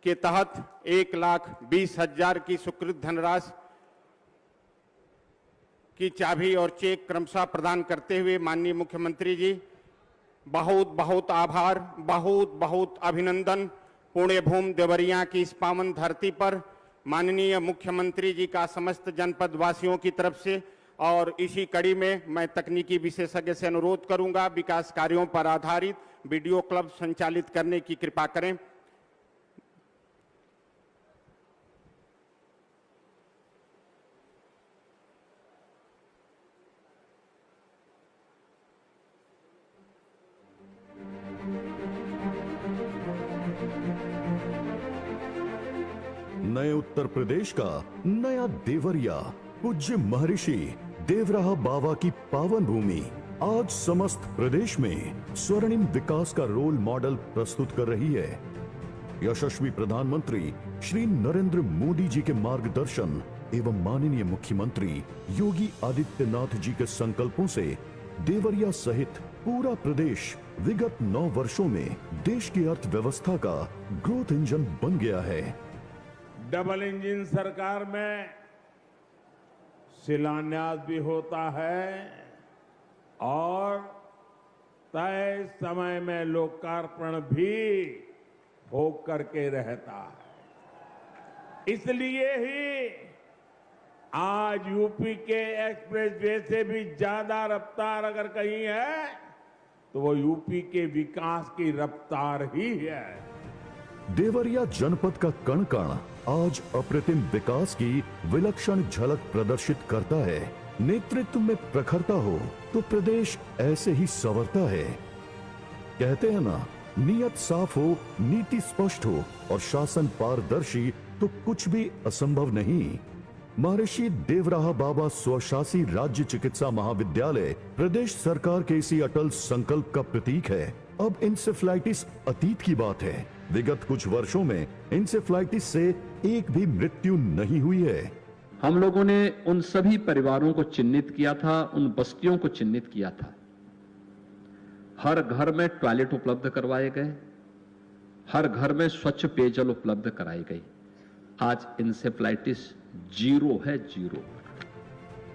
के तहत 1,20,000 की स्वीकृत धनराशि की चाबी और चेक क्रमशः प्रदान करते हुए माननीय मुख्यमंत्री जी बहुत बहुत आभार, बहुत बहुत अभिनंदन। पुण्य भूमि देवरिया की इस पावन धरती पर माननीय मुख्यमंत्री जी का समस्त जनपद वासियों की तरफ से, और इसी कड़ी में मैं तकनीकी विशेषज्ञ से अनुरोध करूंगा विकास कार्यों पर आधारित वीडियो क्लब संचालित करने की कृपा करें। नए उत्तर प्रदेश का नया देवरिया, पूज्य महर्षि देवराहा बाबा की पावन भूमि आज समस्त प्रदेश में स्वर्णिम विकास का रोल मॉडल प्रस्तुत कर रही है। यशस्वी प्रधानमंत्री श्री नरेंद्र मोदी जी के मार्गदर्शन एवं माननीय मुख्यमंत्री योगी आदित्यनाथ जी के संकल्पों से देवरिया सहित पूरा प्रदेश विगत 9 वर्षों में देश की अर्थव्यवस्था का ग्रोथ इंजन बन गया है। डबल इंजन सरकार में शिलान्यास भी होता है और तय समय में लोकार्पण भी हो करके रहता है। इसलिए ही आज यूपी के एक्सप्रेसवे से भी ज्यादा रफ्तार अगर कहीं है तो वो यूपी के विकास की रफ्तार ही है। देवरिया जनपद का कण कण आज अप्रतिम विकास की विलक्षण झलक प्रदर्शित करता है। नेतृत्व में प्रखरता हो तो प्रदेश ऐसे ही संवरता है। कहते हैं ना, नियत साफ हो, नीति स्पष्ट हो और शासन पारदर्शी तो कुछ भी असंभव नहीं। महर्षि देवराहा बाबा स्वशासी राज्य चिकित्सा महाविद्यालय प्रदेश सरकार के इसी अटल संकल्प का प्रतीक है। अब इंसेफ्लाइटिस अतीत की बात है। विगत कुछ वर्षों में इंसेफ्लाइटिस से एक भी मृत्यु नहीं हुई है। हम लोगों ने उन सभी परिवारों को चिन्हित किया था, उन बस्तियों को चिन्हित किया था। हर घर में टॉयलेट उपलब्ध करवाए गए, हर घर में स्वच्छ पेयजल उपलब्ध कराई गई। आज इंसेफ्लाइटिस जीरो है, जीरो।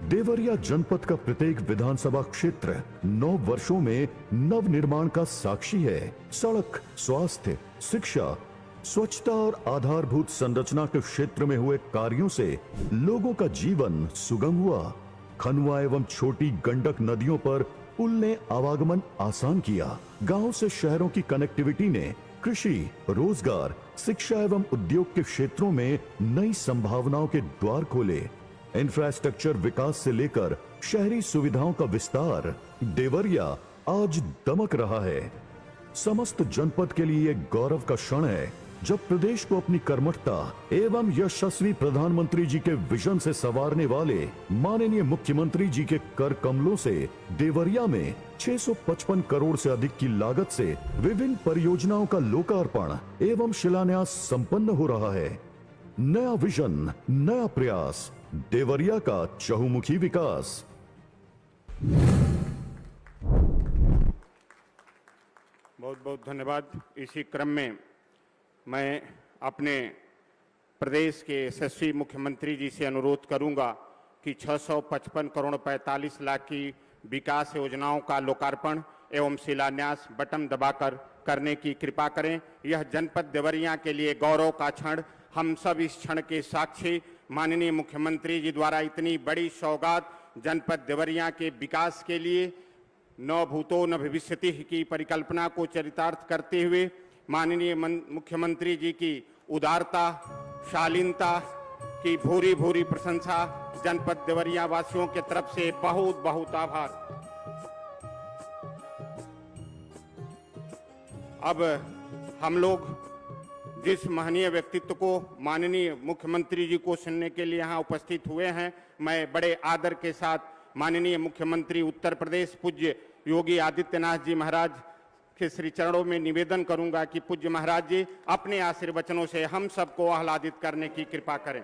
देवरिया जनपद का प्रत्येक विधानसभा क्षेत्र 9 वर्षों में नव निर्माण का साक्षी है। सड़क, स्वास्थ्य, शिक्षा, स्वच्छता और आधारभूत संरचना के क्षेत्र में हुए कार्यों से लोगों का जीवन सुगम हुआ। खनुआ एवं छोटी गंडक नदियों पर पुल ने आवागमन आसान किया। गांव से शहरों की कनेक्टिविटी ने कृषि, रोजगार, शिक्षा एवं उद्योग के क्षेत्रों में नई संभावनाओं के द्वार खोले। इंफ्रास्ट्रक्चर विकास से लेकर शहरी सुविधाओं का विस्तार, देवरिया आज दमक रहा है। समस्त जनपद के लिए एक गौरव का क्षण है जब प्रदेश को अपनी कर्मठता एवं यशस्वी प्रधानमंत्री जी के विजन से संवारने वाले माननीय मुख्यमंत्री जी के कर कमलों से देवरिया में 655 करोड़ से अधिक की लागत से विभिन्न परियोजनाओं का लोकार्पण एवं शिलान्यास संपन्न हो रहा है। नया विजन, नया प्रयास, देवरिया का चहुमुखी विकास। बहुत बहुत धन्यवाद। इसी क्रम में मैं अपने प्रदेश के यशस्वी मुख्यमंत्री जी से अनुरोध करूंगा कि 655 करोड़ 45 लाख की विकास योजनाओं का लोकार्पण एवं शिलान्यास बटन दबाकर करने की कृपा करें। यह जनपद देवरिया के लिए गौरव का क्षण, हम सब इस क्षण के साक्षी। माननीय मुख्यमंत्री जी द्वारा इतनी बड़ी सौगात जनपद देवरिया के विकास के लिए न भूतो न भविष्यति की परिकल्पना को चरितार्थ करते हुए माननीय मुख्यमंत्री जी की उदारता, शालीनता की भूरी भूरी प्रशंसा। जनपद देवरिया वासियों के तरफ से बहुत बहुत आभार। अब हम लोग जिस महनीय व्यक्तित्व को माननीय मुख्यमंत्री जी को सुनने के लिए यहाँ उपस्थित हुए हैं, मैं बड़े आदर के साथ माननीय मुख्यमंत्री उत्तर प्रदेश पूज्य योगी आदित्यनाथ जी महाराज के श्री चरणों में निवेदन करूंगा कि पूज्य महाराज जी अपने आशीर्वचनों से हम सबको आह्लादित करने की कृपा करें।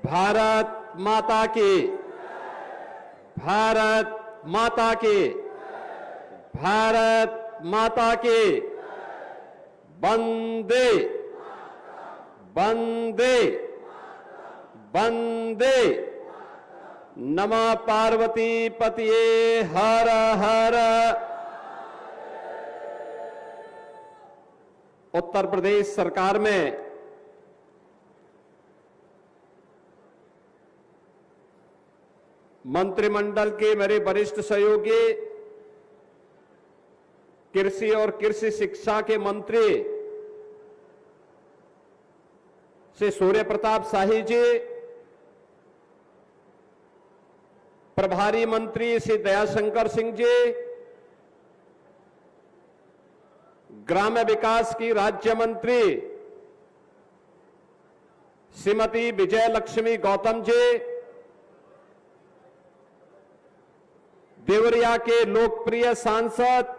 भारत माता की, भारत माता की, भारत माता की, वंदे वंदे वंदे। नमः पार्वती पतिये हर हर। उत्तर प्रदेश सरकार में मंत्रिमंडल के मेरे वरिष्ठ सहयोगी कृषि और कृषि शिक्षा के मंत्री श्री सूर्य प्रताप शाही जी, प्रभारी मंत्री श्री दयाशंकर सिंह जी, ग्राम्य विकास की राज्य मंत्री श्रीमती विजय लक्ष्मी गौतम जी, देवरिया के लोकप्रिय सांसद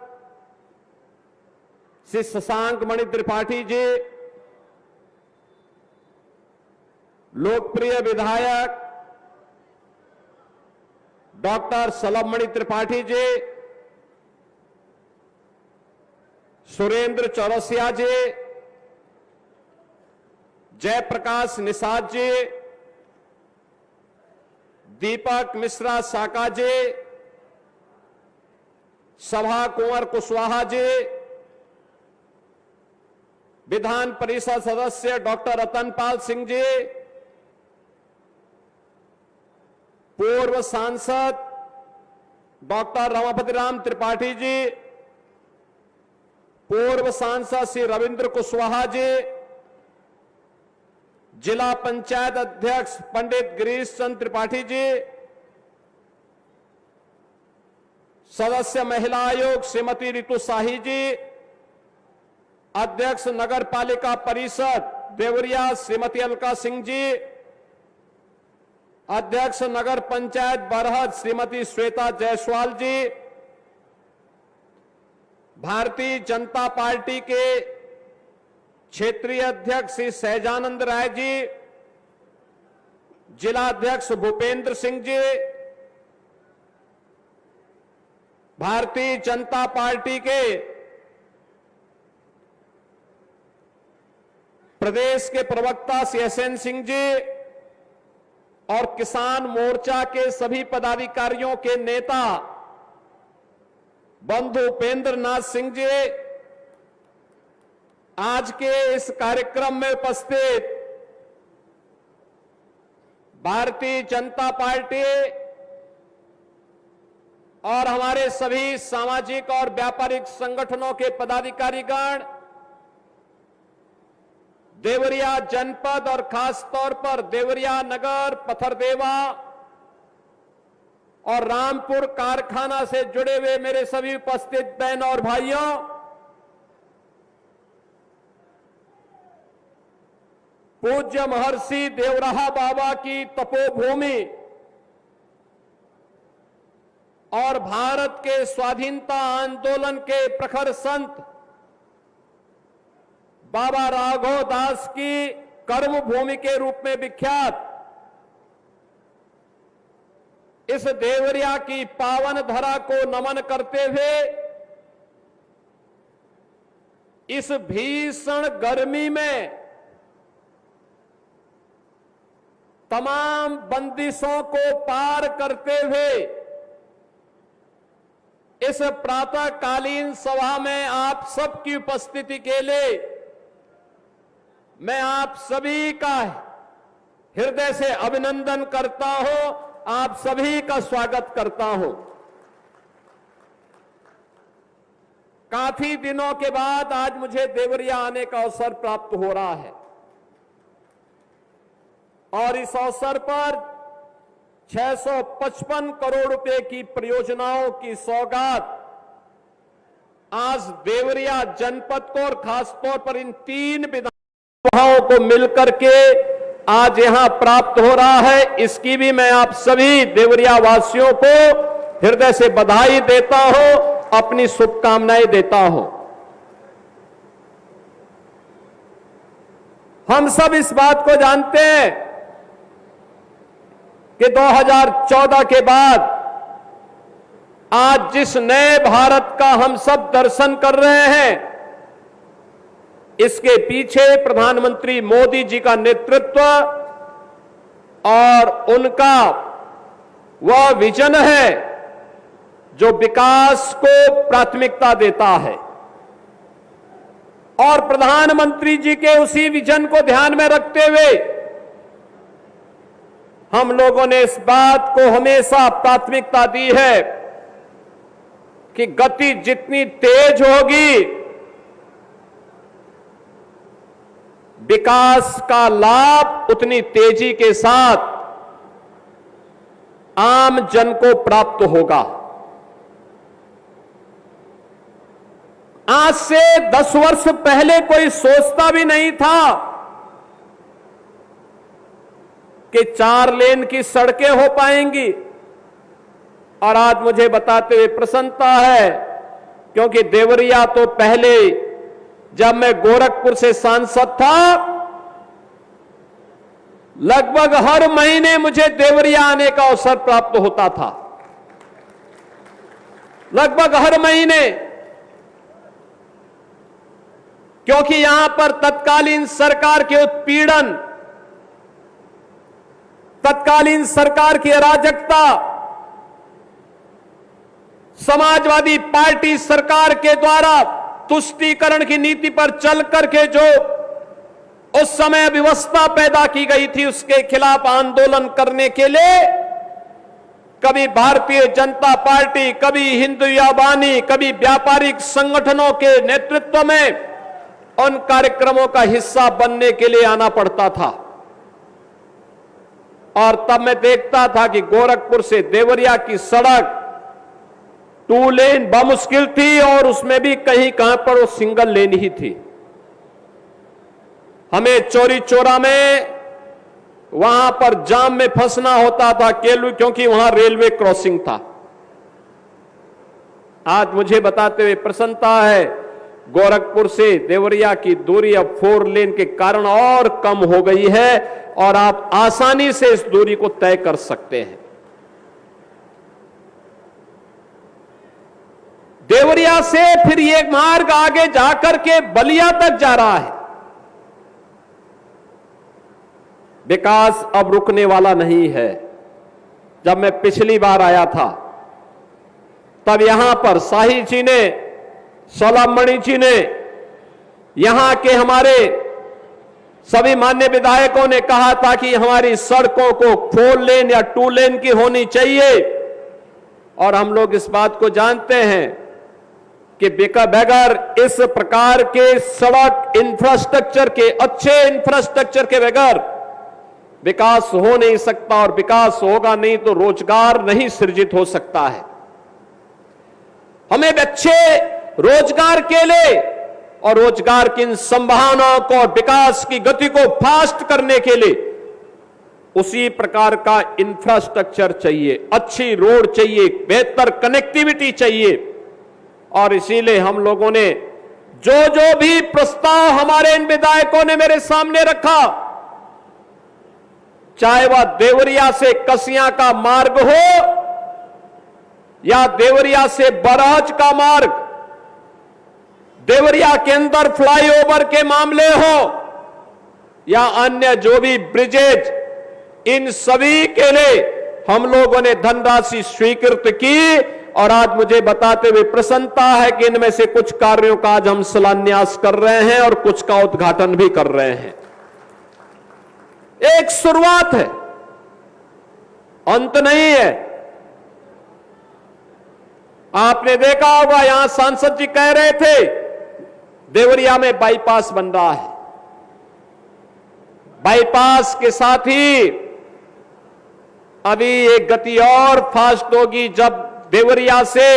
श्री शशांक मणि त्रिपाठी जी, लोकप्रिय विधायक डॉक्टर सलभमणि त्रिपाठी जी, सुरेंद्र चौरसिया जी, जयप्रकाश निषाद जी, दीपक मिश्रा साका जी, सभा कुंवर कुशवाहा जी, विधान परिषद सदस्य डॉक्टर रतनपाल सिंह जी, पूर्व सांसद डॉक्टर रमापति राम त्रिपाठी जी, पूर्व सांसद श्री रविंद्र कुशवाहा जी, जिला पंचायत अध्यक्ष पंडित गिरीश चंद्र त्रिपाठी जी, सदस्य महिला आयोग श्रीमती रितु शाही जी, अध्यक्ष नगर पालिका परिषद देवरिया श्रीमती अलका सिंह जी, अध्यक्ष नगर पंचायत बरहद श्रीमती श्वेता जायसवाल जी, भारतीय जनता पार्टी के क्षेत्रीय अध्यक्ष श्री सहजानंद राय जी, जिला अध्यक्ष भूपेंद्र सिंह जी, भारतीय जनता पार्टी के प्रदेश के प्रवक्ता श्री एसएन सिंह जी और किसान मोर्चा के सभी पदाधिकारियों के नेता बंधु उपेंद्र नाथ सिंह जी, आज के इस कार्यक्रम में उपस्थित भारतीय जनता पार्टी और हमारे सभी सामाजिक और व्यापारिक संगठनों के पदाधिकारीगण, देवरिया जनपद और खास तौर पर देवरिया नगर, पथरदेवा और रामपुर कारखाना से जुड़े हुए मेरे सभी उपस्थित बहनों और भाइयों, पूज्य महर्षि देवराहा बाबा की तपोभूमि और भारत के स्वाधीनता आंदोलन के प्रखर संत बाबा राघव दास की कर्मभूमि के रूप में विख्यात इस देवरिया की पावन धरा को नमन करते हुए इस भीषण गर्मी में तमाम बंदिशों को पार करते हुए इस प्रातःकालीन सभा में आप सबकी उपस्थिति के लिए मैं आप सभी का हृदय से अभिनंदन करता हूं, आप सभी का स्वागत करता हूं। काफी दिनों के बाद आज मुझे देवरिया आने का अवसर प्राप्त हो रहा है और इस अवसर पर 655 करोड़ रुपए की परियोजनाओं की सौगात आज देवरिया जनपद को और खासतौर पर इन 3 विधानसभाओं को मिलकर के आज यहां प्राप्त हो रहा है। इसकी भी मैं आप सभी देवरिया वासियों को हृदय से बधाई देता हूं, अपनी शुभकामनाएं देता हूं। हम सब इस बात को जानते हैं कि 2014 के बाद आज जिस नए भारत का हम सब दर्शन कर रहे हैं, इसके पीछे प्रधानमंत्री मोदी जी का नेतृत्व और उनका वह विजन है जो विकास को प्राथमिकता देता है। और प्रधानमंत्री जी के उसी विजन को ध्यान में रखते हुए हम लोगों ने इस बात को हमेशा प्राथमिकता दी है कि गति जितनी तेज होगी, विकास का लाभ उतनी तेजी के साथ आम जन को प्राप्त होगा। आज से 10 वर्ष पहले कोई सोचता भी नहीं था कि 4 लेन की सड़कें हो पाएंगी। और आज मुझे बताते हुए प्रसन्नता है, क्योंकि देवरिया तो पहले जब मैं गोरखपुर से सांसद था, लगभग हर महीने मुझे देवरिया आने का अवसर प्राप्त होता था, लगभग हर महीने, क्योंकि यहां पर तत्कालीन सरकार के उत्पीड़न, तत्कालीन सरकार की अराजकता, समाजवादी पार्टी सरकार के द्वारा तुष्टीकरण की नीति पर चल करके जो उस समय व्यवस्था पैदा की गई थी, उसके खिलाफ आंदोलन करने के लिए कभी भारतीय जनता पार्टी, कभी हिंदू वाहिनी, कभी व्यापारिक संगठनों के नेतृत्व में उन कार्यक्रमों का हिस्सा बनने के लिए आना पड़ता था। और तब मैं देखता था कि गोरखपुर से देवरिया की सड़क 2 लेन बमुश्किल थी, और उसमें भी कहीं कहां पर वो सिंगल लेन ही थी। हमें चौरी चौरा में वहां पर जाम में फंसना होता था क्योंकि वहां रेलवे क्रॉसिंग था। आज मुझे बताते हुए प्रसन्नता है, गोरखपुर से देवरिया की दूरी अब 4 लेन के कारण और कम हो गई है, और आप आसानी से इस दूरी को तय कर सकते हैं। देवरिया से फिर ये मार्ग आगे जाकर के बलिया तक जा रहा है। विकास अब रुकने वाला नहीं है। जब मैं पिछली बार आया था, तब यहां पर शाही जी ने, सोलमणि जी ने, यहां के हमारे सभी मान्य विधायकों ने कहा था कि हमारी सड़कों को 4 लेन या 2 लेन की होनी चाहिए। और हम लोग इस बात को जानते हैं कि बगैर इस प्रकार के सड़क इंफ्रास्ट्रक्चर के, अच्छे इंफ्रास्ट्रक्चर के बगैर विकास हो नहीं सकता, और विकास होगा नहीं तो रोजगार नहीं सृजित हो सकता है। हमें अच्छे रोजगार के लिए और रोजगार की इन संभावनाओं को, विकास की गति को फास्ट करने के लिए उसी प्रकार का इंफ्रास्ट्रक्चर चाहिए, अच्छी रोड चाहिए, बेहतर कनेक्टिविटी चाहिए। और इसीलिए हम लोगों ने जो भी प्रस्ताव हमारे इन विधायकों ने मेरे सामने रखा, चाहे वह देवरिया से कसिया का मार्ग हो या देवरिया से बरहज का मार्ग, देवरिया के अंदर फ्लाईओवर के मामले हो या अन्य जो भी ब्रिजेज, इन सभी के लिए हम लोगों ने धनराशि स्वीकृत की। और आज मुझे बताते हुए प्रसन्नता है कि इनमें से कुछ कार्यों का आज हम शिलान्यास कर रहे हैं और कुछ का उद्घाटन भी कर रहे हैं। एक शुरुआत है, अंत नहीं है। आपने देखा होगा, यहां सांसद जी कह रहे थे देवरिया में बाईपास बन रहा है। बाईपास के साथ ही अभी एक गति और फास्ट होगी, जब देवरिया से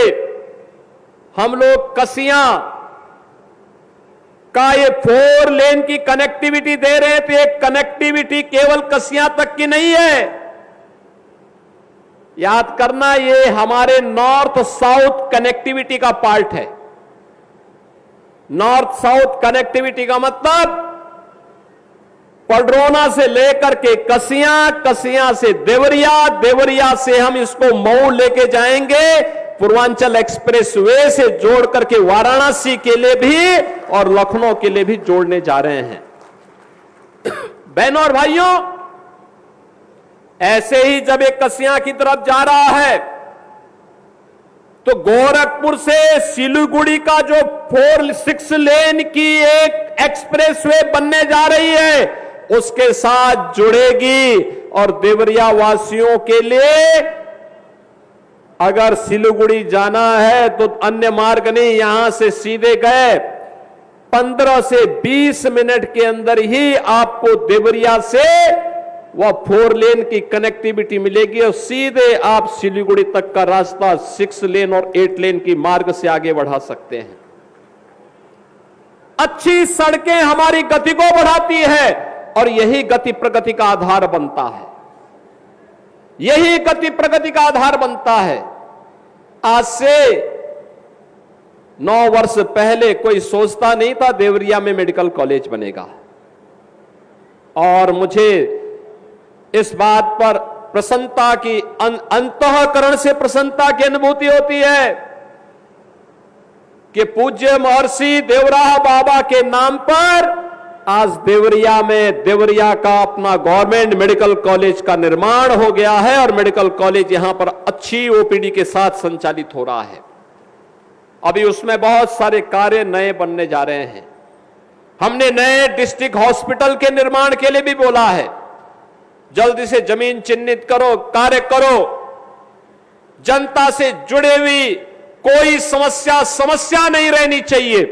हम लोग कसिया का ये 4 लेन की कनेक्टिविटी दे रहे हैं। तो एक कनेक्टिविटी केवल कसिया तक की नहीं है, याद करना, ये हमारे नॉर्थ साउथ कनेक्टिविटी का पार्ट है। नॉर्थ साउथ कनेक्टिविटी का मतलब पडरौना से लेकर के कसिया, कसिया से देवरिया, देवरिया से हम इसको मऊ लेके जाएंगे, पूर्वांचल एक्सप्रेसवे से जोड़ करके वाराणसी के लिए भी और लखनऊ के लिए भी जोड़ने जा रहे हैं। बहनों और भाइयों, ऐसे ही जब एक कसिया की तरफ जा रहा है तो गोरखपुर से सिलीगुड़ी का जो 4-6 लेन की एक एक्सप्रेसवे बनने जा रही है उसके साथ जुड़ेगी और देवरिया वासियों के लिए अगर सिलीगुड़ी जाना है तो अन्य मार्ग नहीं, यहां से सीधे गए 15 से 20 मिनट के अंदर ही आपको देवरिया से वह 4 लेन की कनेक्टिविटी मिलेगी और सीधे आप सिलीगुड़ी तक का रास्ता 6 लेन और 8 लेन की मार्ग से आगे बढ़ा सकते हैं। अच्छी सड़कें हमारी गति को बढ़ाती है और यही गति प्रगति का आधार बनता है। यही गति प्रगति का आधार बनता है। आज से 9 वर्ष पहले कोई सोचता नहीं था देवरिया में मेडिकल कॉलेज बनेगा और मुझे इस बात पर प्रसन्नता की अंतःकरण से प्रसन्नता की अनुभूति होती है कि पूज्य महर्षि देवराह बाबा के नाम पर आज देवरिया में देवरिया का अपना गवर्नमेंट मेडिकल कॉलेज का निर्माण हो गया है और मेडिकल कॉलेज यहां पर अच्छी ओपीडी के साथ संचालित हो रहा है। अभी उसमें बहुत सारे कार्य नए बनने जा रहे हैं। हमने नए डिस्ट्रिक्ट हॉस्पिटल के निर्माण के लिए भी बोला है। जल्दी से जमीन चिन्हित करो, कार्य करो। जनता से जुड़े हुई कोई समस्या नहीं रहनी चाहिए,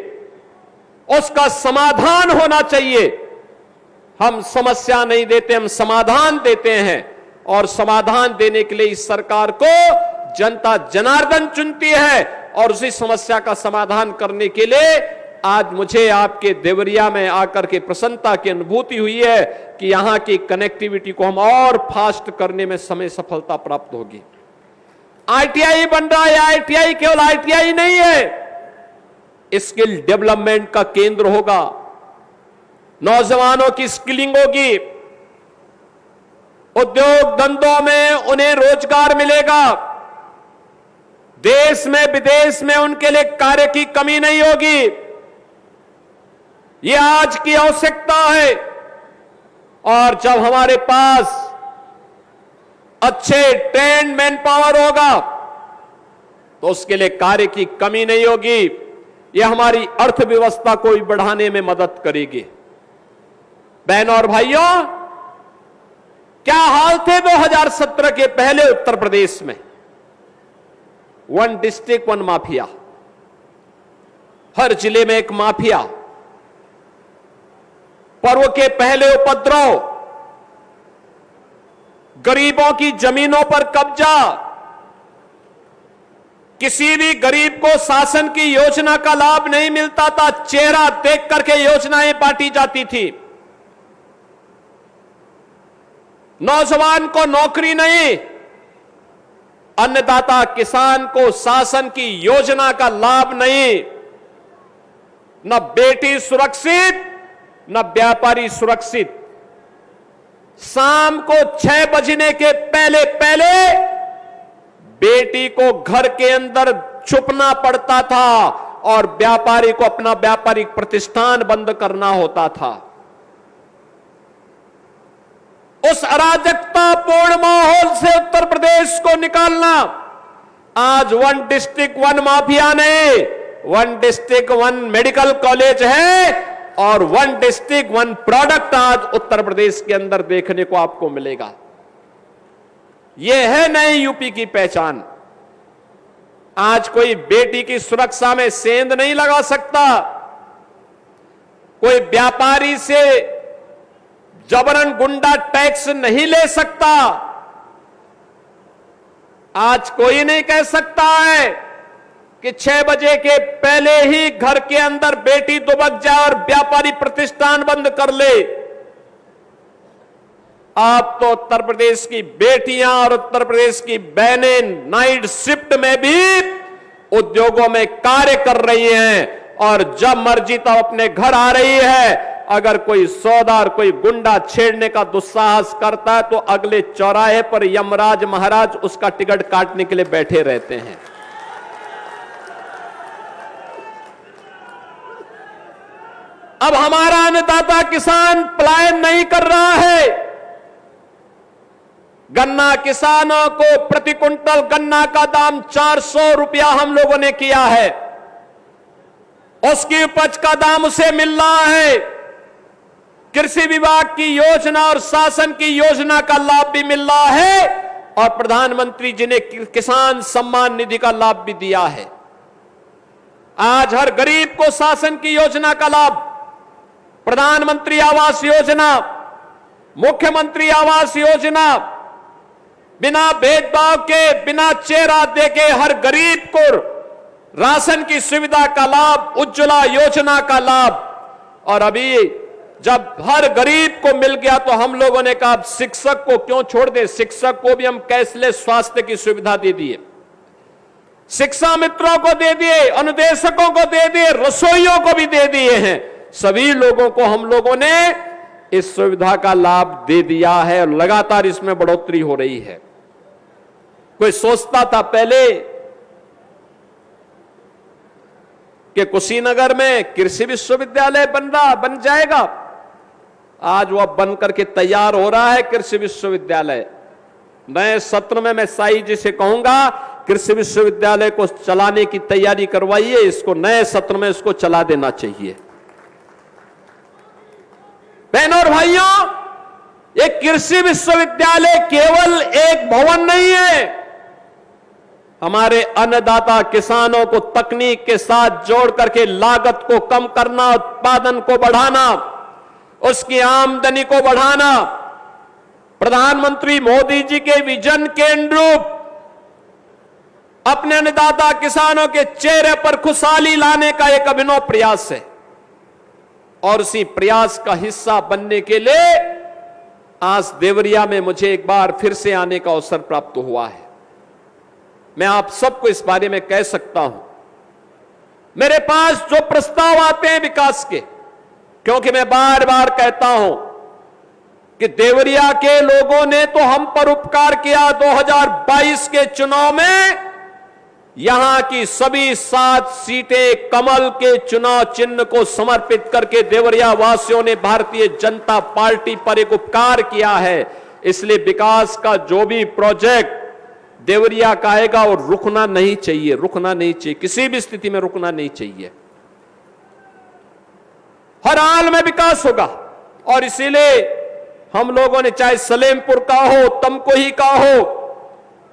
उसका समाधान होना चाहिए। हम समस्या नहीं देते, हम समाधान देते हैं और समाधान देने के लिए इस सरकार को जनता जनार्दन चुनती है और उसी समस्या का समाधान करने के लिए आज मुझे आपके देवरिया में आकर के प्रसन्नता की अनुभूति हुई है कि यहां की कनेक्टिविटी को हम और फास्ट करने में समय सफलता प्राप्त होगी। आईटीआई बन रहा है। आईटीआई केवल आईटीआई नहीं है, स्किल डेवलपमेंट का केंद्र होगा। नौजवानों की स्किलिंग होगी, उद्योग धंधों में उन्हें रोजगार मिलेगा, देश में विदेश में उनके लिए कार्य की कमी नहीं होगी। यह आज की आवश्यकता है और जब हमारे पास अच्छे ट्रेंड मैन पावर होगा तो उसके लिए कार्य की कमी नहीं होगी। यह हमारी अर्थव्यवस्था को भी बढ़ाने में मदद करेगी। बहनों और भाइयों, क्या हाल थे 2017 के पहले उत्तर प्रदेश में? 1 डिस्ट्रिक्ट 1 माफिया, हर जिले में एक माफिया, पर्व के पहले उपद्रव, गरीबों की जमीनों पर कब्जा, किसी भी गरीब को शासन की योजना का लाभ नहीं मिलता था, चेहरा देख करके योजनाएं बांटी जाती थी। नौजवान को नौकरी नहीं, अन्नदाता किसान को शासन की योजना का लाभ नहीं, न बेटी सुरक्षित न व्यापारी सुरक्षित। शाम को 6 बजने के पहले पहले बेटी को घर के अंदर छुपना पड़ता था और व्यापारी को अपना व्यापारिक प्रतिष्ठान बंद करना होता था। उस अराजकतापूर्ण माहौल से उत्तर प्रदेश को निकालना आज 1 डिस्ट्रिक्ट 1 माफिया नहीं, 1 डिस्ट्रिक्ट 1 मेडिकल कॉलेज है और 1 डिस्ट्रिक्ट 1 प्रोडक्ट आज उत्तर प्रदेश के अंदर देखने को आपको मिलेगा। यह है नए यूपी की पहचान। आज कोई बेटी की सुरक्षा में सेंध नहीं लगा सकता, कोई व्यापारी से जबरन गुंडा टैक्स नहीं ले सकता। आज कोई नहीं कह सकता है कि 6 बजे के पहले ही घर के अंदर बेटी दुबक जाए और व्यापारी प्रतिष्ठान बंद कर ले। अब तो उत्तर प्रदेश की बेटियां और उत्तर प्रदेश की बहनें नाइट शिफ्ट में भी उद्योगों में कार्य कर रही हैं और जब मर्जी तब अपने घर आ रही है। अगर कोई सौदा और कोई गुंडा छेड़ने का दुस्साहस करता है तो अगले चौराहे पर यमराज महाराज उसका टिकट काटने के लिए बैठे रहते हैं। अब हमारा अन्नदाता किसान पलायन नहीं कर रहा है। गन्ना किसानों को प्रति कुंटल गन्ना का दाम 400 रुपया हम लोगों ने किया है। उसकी उपज का दाम उसे मिल रहा है। कृषि विभाग की योजना और शासन की योजना का लाभ भी मिल रहा है और प्रधानमंत्री जी ने किसान सम्मान निधि का लाभ भी दिया है। आज हर गरीब को शासन की योजना का लाभ, प्रधानमंत्री आवास योजना, मुख्यमंत्री आवास योजना, बिना भेदभाव के, बिना चेहरा देके हर गरीब को राशन की सुविधा का लाभ, उज्ज्वला योजना का लाभ। और अभी जब हर गरीब को मिल गया तो हम लोगों ने कहा शिक्षक को क्यों छोड़ दें, शिक्षक को भी हम कैशलेस स्वास्थ्य की सुविधा दे दिए, शिक्षा मित्रों को दे दिए, अनुदेशकों को दे दिए, रसोइयों को भी दे दिए हैं। सभी लोगों को हम लोगों ने इस सुविधा का लाभ दे दिया है और लगातार इसमें बढ़ोतरी हो रही है। कोई सोचता था पहले कि कुशीनगर में कृषि विश्वविद्यालय बन जाएगा, आज वह बन करके तैयार हो रहा है कृषि विश्वविद्यालय। नए सत्र में मैं साई जी से कहूंगा कृषि विश्वविद्यालय को चलाने की तैयारी करवाइए, इसको नए सत्र में इसको चला देना चाहिए। बहनों और भाइयों, ये कृषि विश्वविद्यालय केवल एक भवन नहीं है, हमारे अन्नदाता किसानों को तकनीक के साथ जोड़ करके लागत को कम करना, उत्पादन को बढ़ाना, उसकी आमदनी को बढ़ाना, प्रधानमंत्री मोदी जी के विजन के अनुरूप अपने अन्नदाता किसानों के चेहरे पर खुशहाली लाने का एक अभिनव प्रयास है। और उसी प्रयास का हिस्सा बनने के लिए आज देवरिया में मुझे एक बार फिर से आने का अवसर प्राप्त हुआ है। मैं आप सबको इस बारे में कह सकता हूं, मेरे पास जो प्रस्ताव आते हैं विकास के, क्योंकि मैं बार बार कहता हूं कि देवरिया के लोगों ने तो हम पर उपकार किया। 2022 के चुनाव में यहां की सभी 7 सीटें कमल के चुनाव चिन्ह को समर्पित करके देवरिया वासियों ने भारतीय जनता पार्टी पर एक उपकार किया है। इसलिए विकास का जो भी प्रोजेक्ट देवरिया का आएगा और रुकना नहीं चाहिए, रुकना नहीं चाहिए, किसी भी स्थिति में रुकना नहीं चाहिए। हर हाल में विकास होगा और इसीलिए हम लोगों ने चाहे सलेमपुर का हो, तमकोही का हो,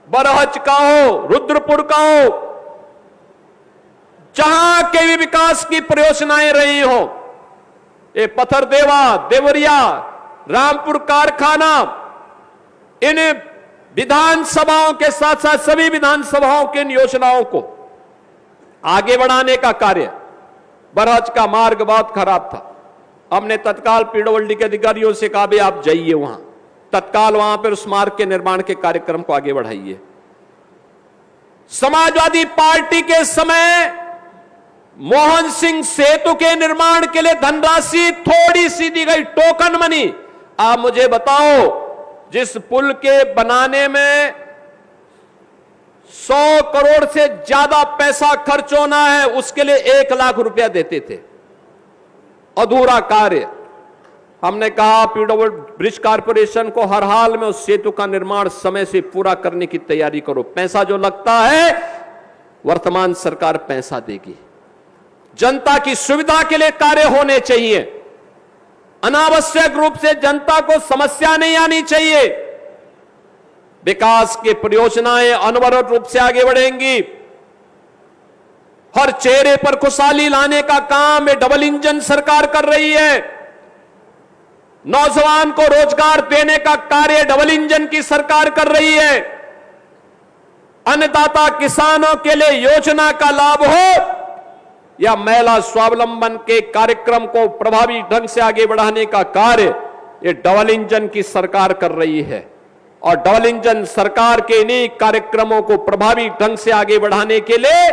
बरहज का हो, रुद्रपुर का हो, जहां के भी विकास की परियोजनाएं रही हो, ये पत्थरदेवा, देवरिया, रामपुर कारखाना, इन विधानसभाओं के साथ साथ सभी विधानसभाओं की इन योजनाओं को आगे बढ़ाने का कार्य। बरहज का मार्ग बहुत खराब था, हमने तत्काल पीडब्ल्यूडी के अधिकारियों से कहा भी आप जाइए वहां, तत्काल वहां पर उस मार्ग के निर्माण के कार्यक्रम को आगे बढ़ाइए। समाजवादी पार्टी के समय मोहन सिंह सेतु के निर्माण के लिए धनराशि थोड़ी सी दी गई, टोकन मनी। आप मुझे बताओ, जिस पुल के बनाने में 100 करोड़ से ज्यादा पैसा खर्च होना है, उसके लिए 1 लाख रुपया देते थे, अधूरा कार्य। हमने कहा पीडब्ल्यूडी ब्रिज कॉर्पोरेशन को हर हाल में उस सेतु का निर्माण समय से पूरा करने की तैयारी करो। पैसा जो लगता है वर्तमान सरकार पैसा देगी, जनता की सुविधा के लिए कार्य होने चाहिए, अनावश्यक रूप से जनता को समस्या नहीं आनी चाहिए। विकास की परियोजनाएं अनवरत रूप से आगे बढ़ेंगी। हर चेहरे पर खुशहाली लाने का काम ये डबल इंजन सरकार कर रही है। नौजवान को रोजगार देने का कार्य डबल इंजन की सरकार कर रही है। अन्नदाता किसानों के लिए योजना का लाभ हो या महिला स्वावलंबन के कार्यक्रम को प्रभावी ढंग से आगे बढ़ाने का कार्य, ये डबल इंजन की सरकार कर रही है। और डबल इंजन सरकार के इन्हीं कार्यक्रमों को प्रभावी ढंग से आगे बढ़ाने के लिए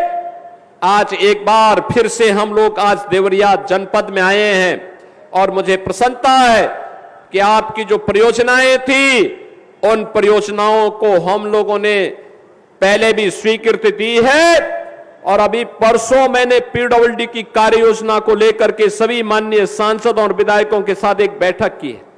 आज एक बार फिर से हम लोग आज देवरिया जनपद में आए हैं। और मुझे प्रसन्नता है कि आपकी जो परियोजनाएं थी, उन परियोजनाओं को हम लोगों ने पहले भी स्वीकृति दी है और अभी परसों मैंने पीडब्ल्यूडी की कार्य योजना को लेकर के सभी माननीय सांसदों और विधायकों के साथ एक बैठक की है।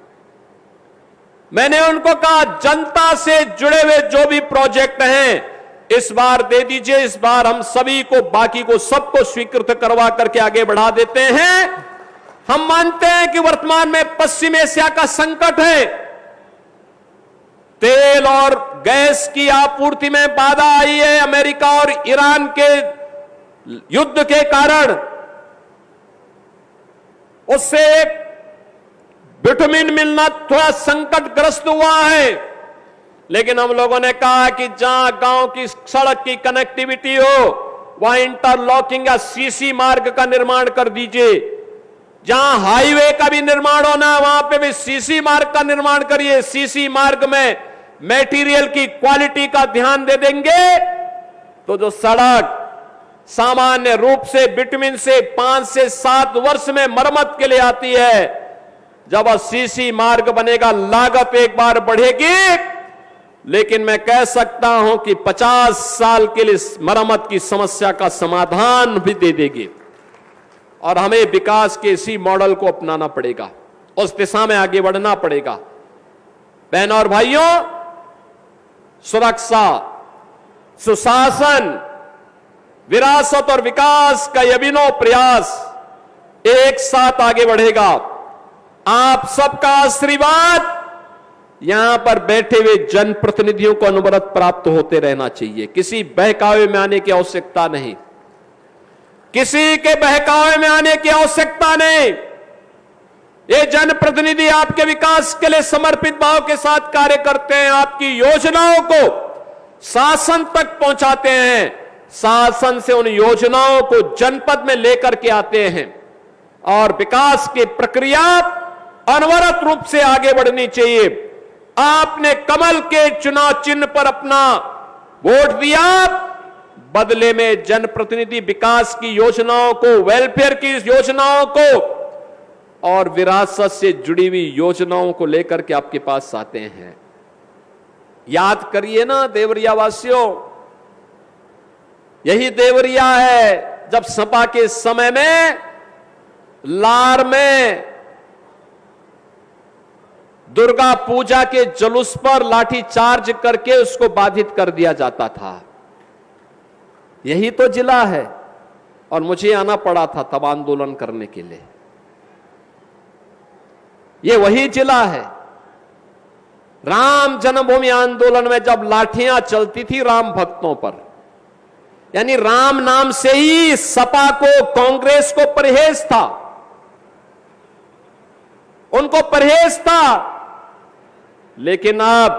मैंने उनको कहा, जनता से जुड़े हुए जो भी प्रोजेक्ट हैं इस बार दे दीजिए, इस बार हम सभी को, बाकी को सबको स्वीकृत करवा करके आगे बढ़ा देते हैं। हम मानते हैं कि वर्तमान में पश्चिम एशिया का संकट है, तेल और गैस की आपूर्ति में बाधा आई है अमेरिका और ईरान के युद्ध के कारण, उससे विटामिन मिलना थोड़ा संकटग्रस्त हुआ है। लेकिन हम लोगों ने कहा कि जहां गांव की सड़क की कनेक्टिविटी हो वहां इंटरलॉकिंग या सीसी मार्ग का निर्माण कर दीजिए, जहां हाईवे का भी निर्माण होना है वहां पे भी सीसी मार्ग का निर्माण करिए। सीसी मार्ग में मटेरियल की क्वालिटी का ध्यान दे देंगे तो जो सड़क सामान्य रूप से बिटुमिन से 5 से 7 वर्ष में मरम्मत के लिए आती है, जब सीसी मार्ग बनेगा लागत एक बार बढ़ेगी, लेकिन मैं कह सकता हूं कि 50 साल के लिए मरम्मत की समस्या का समाधान भी दे देगी। और हमें विकास के इसी मॉडल को अपनाना पड़ेगा, उस दिशा में आगे बढ़ना पड़ेगा। बहनों और भाइयों, सुरक्षा, सुशासन, विरासत और विकास का यह अभिनव प्रयास एक साथ आगे बढ़ेगा। आप सबका आशीर्वाद यहां पर बैठे हुए जनप्रतिनिधियों को अनवरत प्राप्त होते रहना चाहिए। किसी बहकावे में आने की आवश्यकता नहीं, किसी के बहकावे में आने की आवश्यकता नहीं। ये जनप्रतिनिधि आपके विकास के लिए समर्पित भाव के साथ कार्य करते हैं, आपकी योजनाओं को शासन तक पहुंचाते हैं, शासन से उन योजनाओं को जनपद में लेकर के आते हैं, और विकास की प्रक्रिया अनवरत रूप से आगे बढ़नी चाहिए। आपने कमल के चुनाव चिन्ह पर अपना वोट दिया, बदले में जनप्रतिनिधि विकास की योजनाओं को, वेलफेयर की योजनाओं को और विरासत से जुड़ी हुई योजनाओं को लेकर के आपके पास आते हैं। याद करिए ना देवरिया वासियों, यही देवरिया है जब सपा के समय में लार में दुर्गा पूजा के जुलूस पर लाठी चार्ज करके उसको बाधित कर दिया जाता था। यही तो जिला है, और मुझे आना पड़ा था तब आंदोलन करने के लिए। ये वही जिला है। राम जन्मभूमि आंदोलन में जब लाठियां चलती थी राम भक्तों पर, यानी राम नाम से ही सपा को, कांग्रेस को परहेज था, उनको परहेज था। लेकिन अब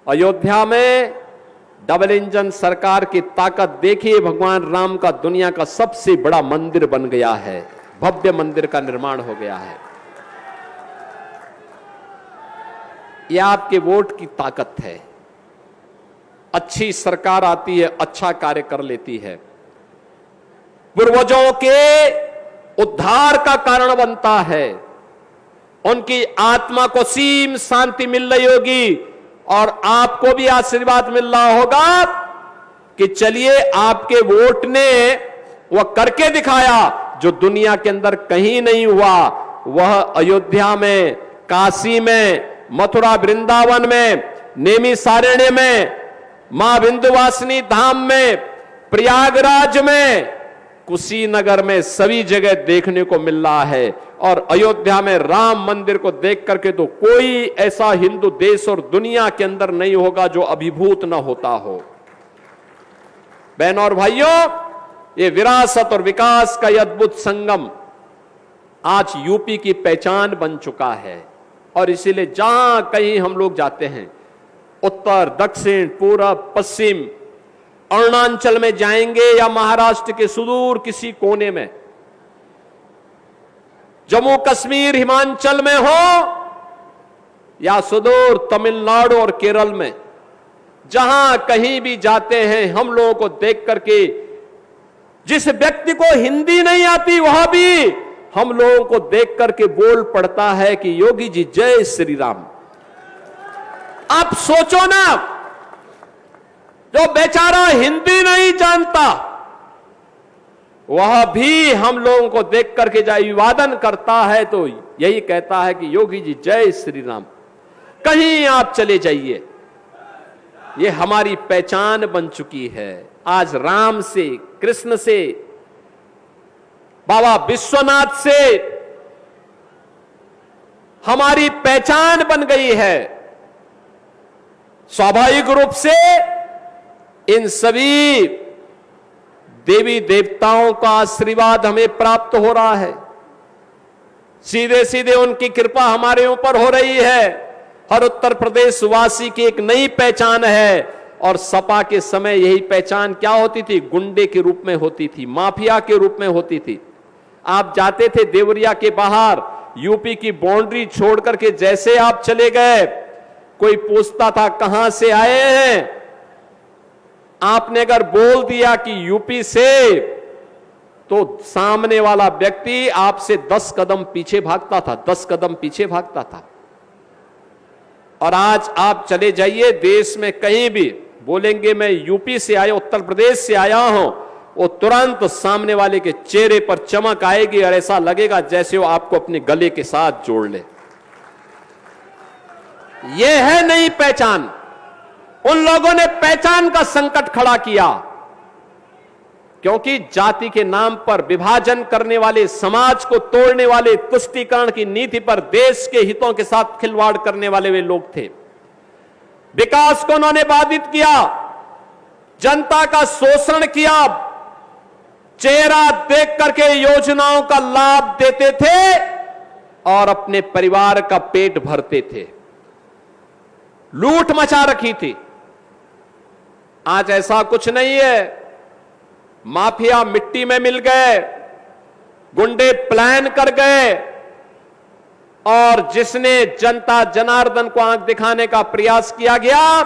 अयोध्या में डबल इंजन सरकार की ताकत देखिए, भगवान राम का दुनिया का सबसे बड़ा मंदिर बन गया है, भव्य मंदिर का निर्माण हो गया है। यह आपके वोट की ताकत है। अच्छी सरकार आती है, अच्छा कार्य कर लेती है, पूर्वजों के उद्धार का कारण बनता है, उनकी आत्मा को सीम शांति मिल रही होगी, और आपको भी आशीर्वाद मिल रहा होगा कि चलिए आपके वोट ने वह करके दिखाया जो दुनिया के अंदर कहीं नहीं हुआ। वह अयोध्या में, काशी में, मथुरा वृंदावन में, नेमिषारण्य में, मां विंध्यवासिनी धाम में, प्रयागराज में, कुशीनगर में, सभी जगह देखने को मिल रहा है। और अयोध्या में राम मंदिर को देख करके तो कोई ऐसा हिंदू देश और दुनिया के अंदर नहीं होगा जो अभिभूत न होता हो। बहनों और भाइयों, ये विरासत और विकास का यह अद्भुत संगम आज यूपी की पहचान बन चुका है। और इसीलिए जहां कहीं हम लोग जाते हैं, उत्तर, दक्षिण, पूरब, पश्चिम, अरुणाचल में जाएंगे या महाराष्ट्र के सुदूर किसी कोने में, जम्मू कश्मीर हिमाचल में हो या सुदूर तमिलनाडु और केरल में, जहां कहीं भी जाते हैं हम लोगों को देख करके, जिस व्यक्ति को हिंदी नहीं आती वह भी हम लोगों को देख करके बोल पड़ता है कि योगी जी जय श्री राम। आप सोचो ना, जो बेचारा हिंदी नहीं जानता, वह भी हम लोगों को देख करके जब अभिवादन करता है तो यही कहता है कि योगी जी जय श्री राम। कहीं आप चले जाइए, ये हमारी पहचान बन चुकी है। आज राम से, कृष्ण से, बाबा विश्वनाथ से हमारी पहचान बन गई है। स्वाभाविक रूप से इन सभी देवी देवताओं का आशीर्वाद हमें प्राप्त हो रहा है। सीधे सीधे उनकी कृपा हमारे ऊपर हो रही है। हर उत्तर प्रदेश वासी की एक नई पहचान है। और सपा के समय यही पहचान क्या होती थी? गुंडे के रूप में होती थी, माफिया के रूप में होती थी। आप जाते थे देवरिया के बाहर, यूपी की बाउंड्री छोड़ करके जैसे आप चले गए, कोई पूछता था कहां से आए हैं। आपने अगर बोल दिया कि यूपी से, तो सामने वाला व्यक्ति आपसे 10 कदम पीछे भागता था, 10 कदम पीछे भागता था। और आज आप चले जाइए देश में कहीं भी, बोलेंगे मैं यूपी से आया, उत्तर प्रदेश से आया हूं, वो तुरंत सामने वाले के चेहरे पर चमक आएगी और ऐसा लगेगा जैसे वो आपको अपने गले के साथ जोड़ ले। ये है नई पहचान। उन लोगों ने पहचान का संकट खड़ा किया, क्योंकि जाति के नाम पर विभाजन करने वाले, समाज को तोड़ने वाले, तुष्टीकरण की नीति पर देश के हितों के साथ खिलवाड़ करने वाले वे लोग थे। विकास को उन्होंने बाधित किया, जनता का शोषण किया, चेहरा देख करके योजनाओं का लाभ देते थे और अपने परिवार का पेट भरते थे। लूट मचा रखी थी। आज ऐसा कुछ नहीं है। माफिया मिट्टी में मिल गए, गुंडे प्लान कर गए, और जिसने जनता जनार्दन को आंख दिखाने का प्रयास किया गया,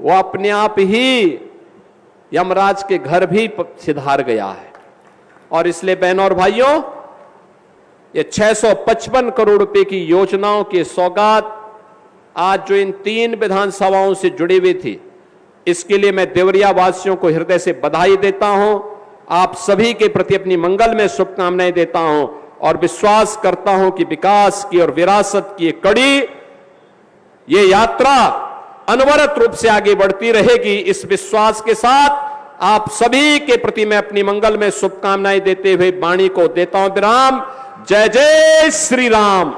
वो अपने आप ही यमराज के घर भी सिधार गया है। और इसलिए बहनों और भाइयों, ये 655 करोड़ रुपए की योजनाओं की सौगात आज जो इन 3 विधानसभाओं से जुड़ी हुई थी, इसके लिए मैं देवरिया वासियों को हृदय से बधाई देता हूं। आप सभी के प्रति अपनी मंगल में शुभकामनाएं देता हूं और विश्वास करता हूं कि विकास की और विरासत की एक कड़ी, ये यात्रा अनवरत रूप से आगे बढ़ती रहेगी। इस विश्वास के साथ आप सभी के प्रति मैं अपनी मंगल में शुभकामनाएं देते हुए वाणी को देता हूं विराम। जय जय श्री राम।